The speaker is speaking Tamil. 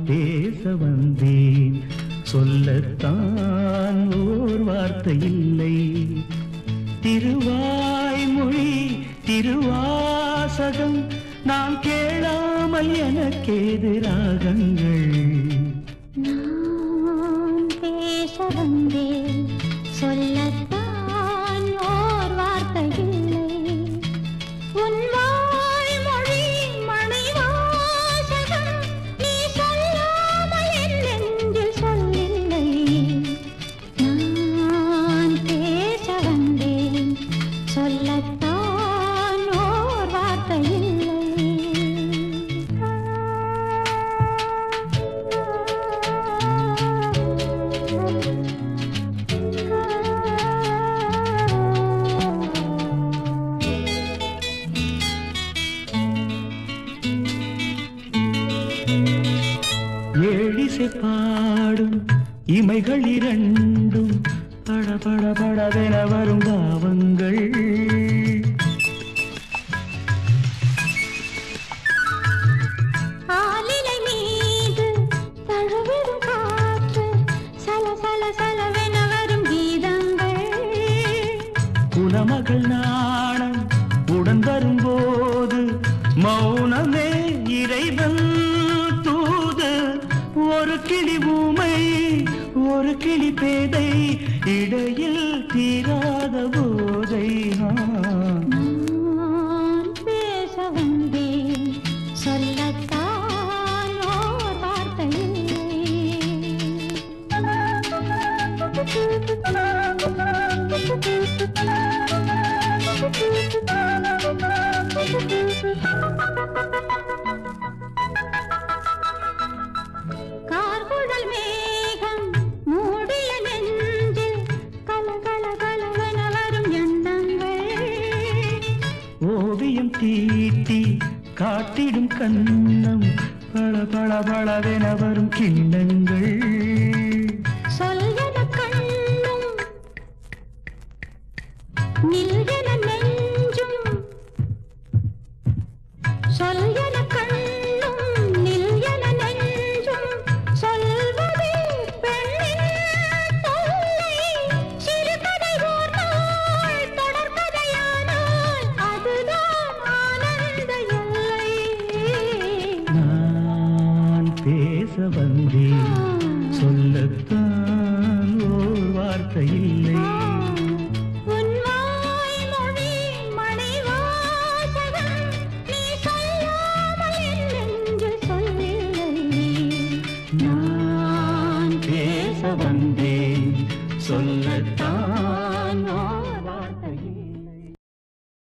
பேச வந்தேன், சொல்லத்தான் ஓர் வார்த்தை இல்லை. திருவாய்மொழி திருவாசகம் நான் கேளாமல் எனக்கேது ராகங்கள். நான் பேச வந்தேன், சொல்லத்தான் ஓர் வார்த்தை இல்லை. உன் வாய்மொழி மணிவாசகம் நீ சொல்லாமல் என் நெஞ்சில் சொல்லில்லை. நான் பேச வந்தேன், சொல்லத்தான் ஓர் வார்த்தை இல்லை. ஏழிசை பாடும் இமைகள் இரண்டும் பட பட படவென வரும் பாவங்கள். ஆலிலை மீது தழுவிடும் காற்று சல சல சலவென வரும் கீதங்கள். குலமகள் நாணம் உடன் வரும்போது மௌனமே இறைவன் தூது. ஒரு கிளி ஊமை ஒரு கிளி பேதை, இடையில் தீராத போதை. நான் பேச வந்தேன், சொல்லத்தான் ஓர் வார்த்தை கார்குழல் மேகம் மூடிய நெஞ்சில் கல கல கலவென வரும் எண்ணங்கள். ஓவியம் தீட்டி காட்டிடும் கண்ணம் பள பள பளவென வரும் கிண்ணங்கள். சொல்யன கண்ணும் நில்யன நெஞ்சும், சொல்யன கண்ணும் நில்யன நெஞ்சும் சொல்வதே பெண்ணின் தொல்லை. சிறுகதை ஓர் நாள் தொடர்கதையானால் அதுதான் ஆனந்த எல்லை. நான் பேச வந்தேன், சொல்லத்தான் ஓர் வார்த்தை இல்லை. உன் வாய்மொழி மணிவாசகம் நீ சொல்லாமல் என் நெஞ்சில் சொல்லில்லை. நான் பேச வந்தேன், சொல்லத்தான்